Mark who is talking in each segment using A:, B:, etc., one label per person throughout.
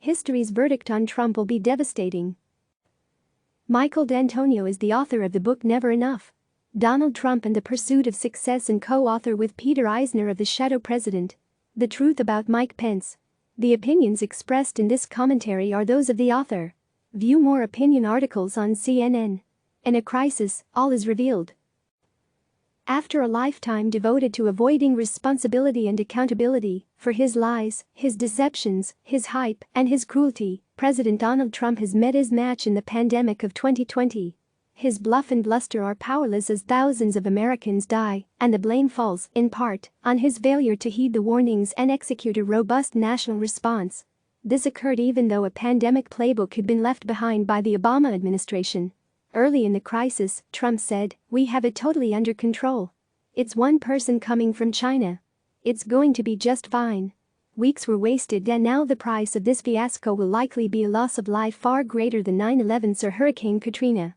A: History's verdict on Trump will be devastating. Michael D'Antonio is the author of the book Never Enough: Donald Trump and the Pursuit of Success and co-author with Peter Eisner of The Shadow President: The Truth About Mike Pence. The opinions expressed in this commentary are those of the author. View more opinion articles on CNN. In a crisis, all is revealed. After a lifetime devoted to avoiding responsibility and accountability for his lies, his deceptions, his hype, and his cruelty, President Donald Trump has met his match in the pandemic of 2020. His bluff and bluster are powerless as thousands of Americans die, and the blame falls, in part, on his failure to heed the warnings and execute a robust national response. This occurred even though a pandemic playbook had been left behind by the Obama administration. Early in the crisis, Trump said, "We have it totally under control. It's one person coming from China. It's going to be just fine." Weeks were wasted, and now the price of this fiasco will likely be a loss of life far greater than 9/11's or Hurricane Katrina.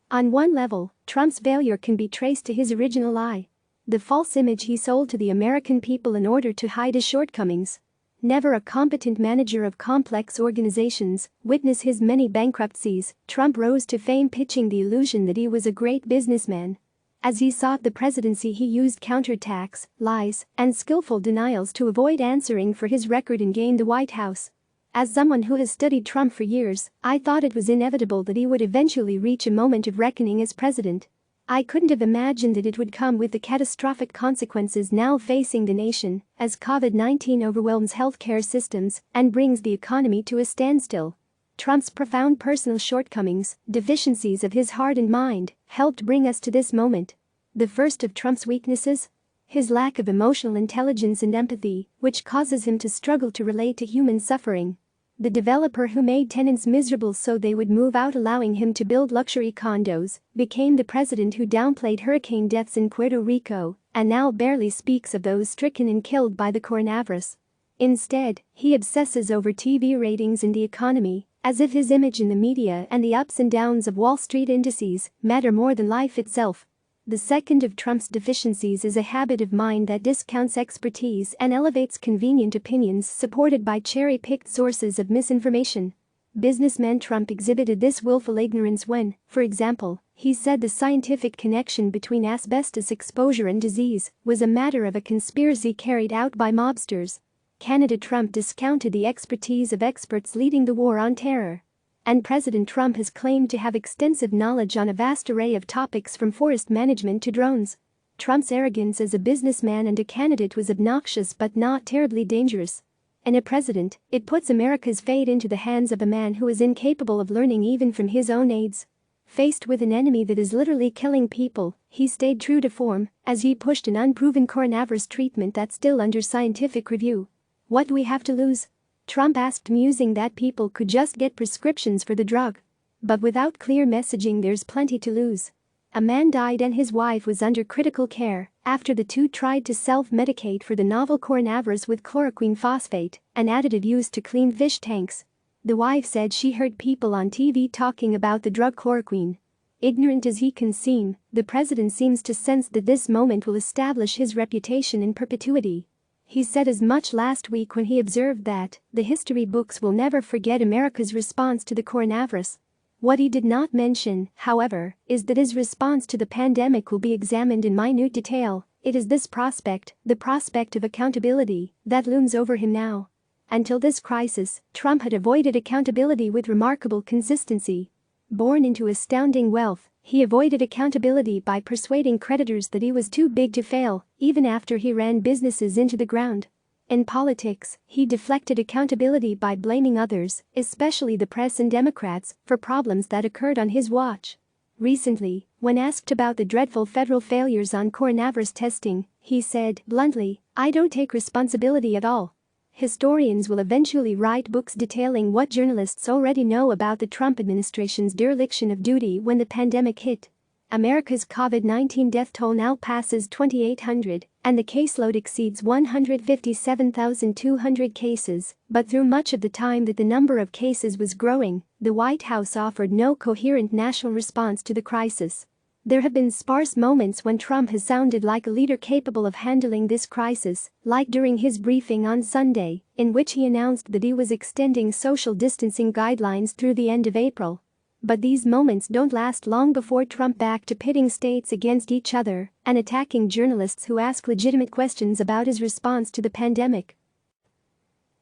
A: On one level, Trump's failure can be traced to his original lie: the false image he sold to the American people in order to hide his shortcomings. Never a competent manager of complex organizations, witness his many bankruptcies, Trump rose to fame pitching the illusion that he was a great businessman. As he sought the presidency, he used counterattacks, lies, and skillful denials to avoid answering for his record and gain the White House. As someone who has studied Trump for years, I thought it was inevitable that he would eventually reach a moment of reckoning as president. I couldn't have imagined that it would come with the catastrophic consequences now facing the nation as COVID-19 overwhelms healthcare systems and brings the economy to a standstill. Trump's profound personal shortcomings, deficiencies of his heart and mind, helped bring us to this moment. The first of Trump's weaknesses? His lack of emotional intelligence and empathy, which causes him to struggle to relate to human suffering. The developer who made tenants miserable so they would move out, allowing him to build luxury condos, became the president who downplayed hurricane deaths in Puerto Rico and now barely speaks of those stricken and killed by the coronavirus. Instead, he obsesses over TV ratings and the economy, as if his image in the media and the ups and downs of Wall Street indices matter more than life itself. The second of Trump's deficiencies is a habit of mind that discounts expertise and elevates convenient opinions supported by cherry-picked sources of misinformation. Businessman Trump exhibited this willful ignorance when, for example, he said the scientific connection between asbestos exposure and disease was a matter of a conspiracy carried out by mobsters. Candidate Trump discounted the expertise of experts leading the war on terror. And President Trump has claimed to have extensive knowledge on a vast array of topics from forest management to drones. Trump's arrogance as a businessman and a candidate was obnoxious but not terribly dangerous. And a president, it puts America's fate into the hands of a man who is incapable of learning even from his own aides. Faced with an enemy that is literally killing people, he stayed true to form as he pushed an unproven coronavirus treatment that's still under scientific review. What do we have to lose? Trump asked, musing that people could just get prescriptions for the drug. But without clear messaging, there's plenty to lose. A man died and his wife was under critical care after the two tried to self-medicate for the novel coronavirus with chloroquine phosphate, an additive used to clean fish tanks. The wife said she heard people on TV talking about the drug chloroquine. Ignorant as he can seem, the president seems to sense that this moment will establish his reputation in perpetuity. He said as much last week when he observed that the history books will never forget America's response to the coronavirus. What he did not mention, however, is that his response to the pandemic will be examined in minute detail. It is this prospect, the prospect of accountability, that looms over him now. Until this crisis, Trump had avoided accountability with remarkable consistency. Born into astounding wealth, he avoided accountability by persuading creditors that he was too big to fail, even after he ran businesses into the ground. In politics, he deflected accountability by blaming others, especially the press and Democrats, for problems that occurred on his watch. Recently, when asked about the dreadful federal failures on coronavirus testing, he said bluntly, "I don't take responsibility at all." Historians will eventually write books detailing what journalists already know about the Trump administration's dereliction of duty when the pandemic hit. America's COVID-19 death toll now passes 2,800, and the caseload exceeds 157,200 cases, but through much of the time that the number of cases was growing, the White House offered no coherent national response to the crisis. There have been sparse moments when Trump has sounded like a leader capable of handling this crisis, like during his briefing on Sunday, in which he announced that he was extending social distancing guidelines through the end of April. But these moments don't last long before Trump back to pitting states against each other and attacking journalists who ask legitimate questions about his response to the pandemic.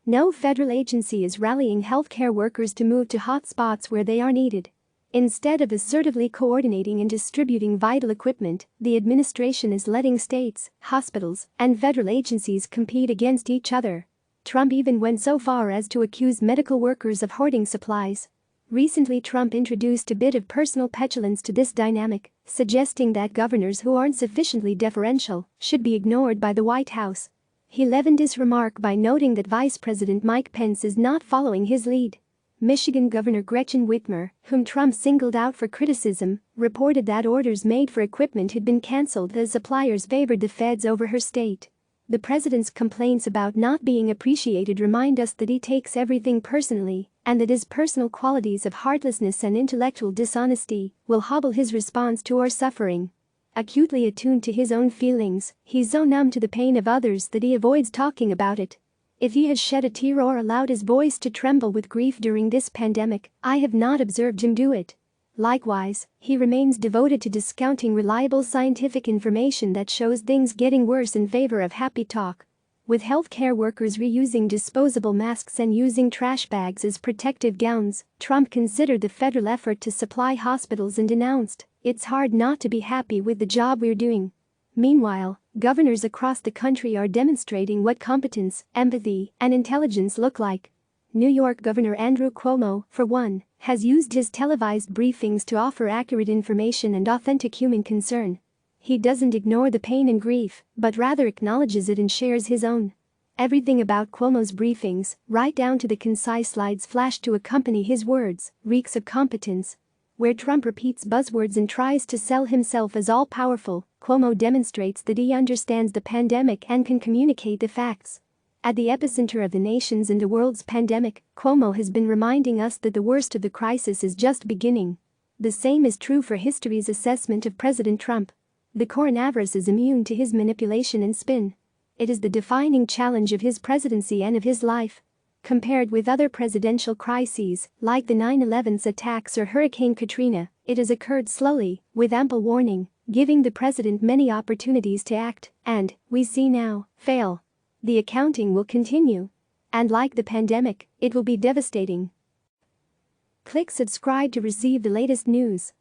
A: No federal agency is rallying healthcare workers to move to hotspots where they are needed. Instead of assertively coordinating and distributing vital equipment, the administration is letting states, hospitals, and federal agencies compete against each other. Trump even went so far as to accuse medical workers of hoarding supplies. Recently, Trump introduced a bit of personal petulance to this dynamic, suggesting that governors who aren't sufficiently deferential should be ignored by the White House. He leavened his remark by noting that Vice President Mike Pence is not following his lead. Michigan Governor Gretchen Whitmer, whom Trump singled out for criticism, reported that orders made for equipment had been canceled as suppliers favored the feds over her state. The president's complaints about not being appreciated remind us that he takes everything personally and that his personal qualities of heartlessness and intellectual dishonesty will hobble his response to our suffering. Acutely attuned to his own feelings, he's so numb to the pain of others that he avoids talking about it. If he has shed a tear or allowed his voice to tremble with grief during this pandemic, I have not observed him do it. Likewise, he remains devoted to discounting reliable scientific information that shows things getting worse in favor of happy talk. With healthcare workers reusing disposable masks and using trash bags as protective gowns, Trump considered the federal effort to supply hospitals and announced, "It's hard not to be happy with the job we're doing." Meanwhile, governors across the country are demonstrating what competence, empathy, and intelligence look like. New York Governor Andrew Cuomo, for one, has used his televised briefings to offer accurate information and authentic human concern. He doesn't ignore the pain and grief, but rather acknowledges it and shares his own. Everything about Cuomo's briefings, right down to the concise slides flashed to accompany his words, reeks of competence. Where Trump repeats buzzwords and tries to sell himself as all-powerful, Cuomo demonstrates that he understands the pandemic and can communicate the facts. At the epicenter of the nation's and the world's pandemic, Cuomo has been reminding us that the worst of the crisis is just beginning. The same is true for history's assessment of President Trump. The coronavirus is immune to his manipulation and spin. It is the defining challenge of his presidency and of his life. Compared with other presidential crises, like the 9/11 attacks or Hurricane Katrina, it has occurred slowly, with ample warning, giving the president many opportunities to act and, we see now, fail. The accounting will continue. And like the pandemic, it will be devastating. Click subscribe to receive the latest news.